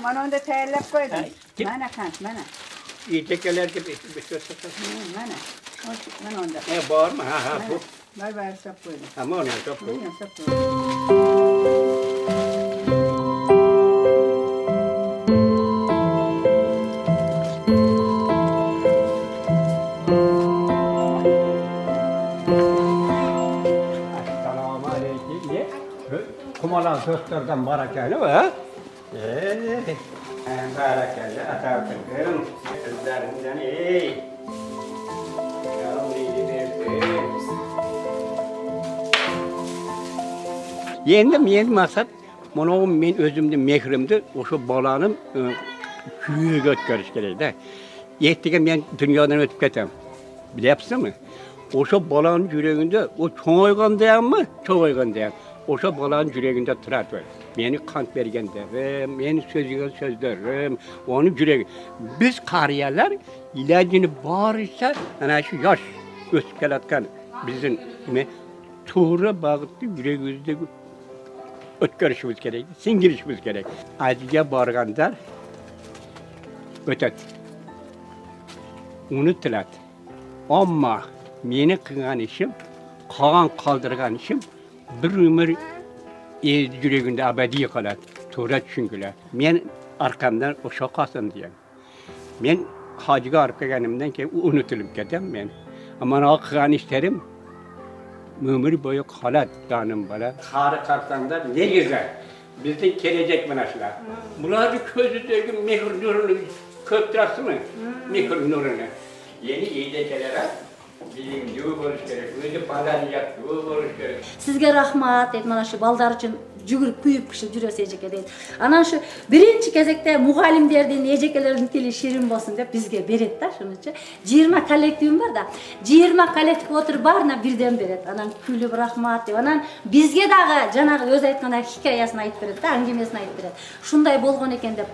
Mana onda tayyorlab qo'ydim. Mana qand, mana. Yiyeceklerge bir şey Mana. Mana onda. Bormi? Ha, bu. Bay sap qo'ydim. Ama onu çok bu. Sap qo'ydim. Kumalan söktürden barakayla mı? Barakayla atartırım. Özlerinden iyi. Yendim maksat. Bunu men özümde mehrimdi. Oşu balanın küyüğü götkörüş gerekti. Yettiğim ben dünyadan ötüp ketem. Bilepsin mi? Oşu balanın yüreğinde o çoğ oygan diyen mi? Çoğ oygan diyen. Oşa balanın yüreğinde turar. Beni kant bergende ve meni sözlerim, onun yüreği. Biz kariyeler ilacını bağırırsa, ana şu yaş ötüp gelatkan bizim tuğra bağıttı yüreğimizde ötkörüşümüz gerek, singirişimiz gerek. Acıya bağırganlar ötet. Unuttular. Ama meni kılan işim, kalan kaldırgan işim, bir ömür yüreğinde abadi kalat. Tuğra çünküler. Men arkamdan o şokasın diyen. Men hacıga arka gelmemden ki unutulup ketem men. Ama o kılan işlerim ömür boyu kalat danım bana. Karı kartanda ne güzel. Bizden gelecek menaşlar. Bunlar közündeki mehir nurunu köptürası mı? Mehir nurunu. Yeni iyicekelere bizim yuva buluş gerek, özü badaniyat yuva buluş gerek. Sizge rahmat deyip mana şu balдар üçün жүгүрүп күйүп киши жүрөсү эжеке дейт. Анан şu биринчи кезекте мугалимдердин эжекелердин тили ширин болсун деп бизге берет да шунучу. 20 коллективим бар да. 20 коллектив отуруп баарына бирден берет. Анан күлүп рахмат деп. Анан бизге дагы жанагы өзү айткандай хикаясын айтып берет да, аңгемесин айтып берет. Шундай болгон экен деп.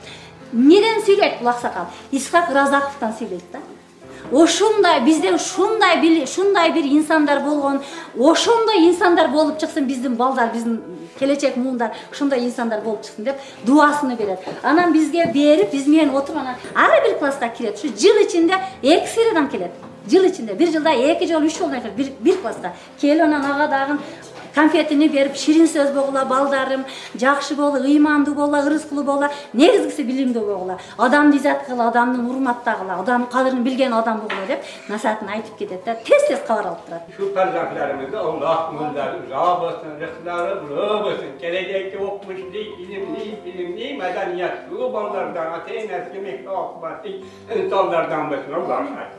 Неден сүйлөйт бул аксакал? Исхак Разаковтан сүйлөйт да. Ошундай бизден шундай бир инсандар болгон, ошондой инсандар болуп чыксын биздин балдар, биздин келечек муундар ушундай инсандар болуп чыксын деп дуасыны берет. Анан бизге берип, биз менен отуруп анан ар бир класска кирет. Ушу жыл ичинде 2 сыйрадан келет. Жыл ичинде бир жылда 2 жолу 3 жолу келет бир класска. Келип анан ага дагы конфетini берип, ширин сөз болгула балдарым, жакшы болу, ыймандуу болу, ырыскулуу болу, негизгиси билимдүү болгула, адамды иззат кыла, адамды урматтагыла, адам кадырын билген адам болгула деп насаатын айтып кетет да, тез кабар алып турат. Şu farzandlarımızda Allah mülleri, rabısın, rıhları, bulabısın, gelecekte okmuşlu, ilimli, medeniyet, bu ballardan, ateyn eskimek, okubatlı insanlardan basın, Allah'a şahit.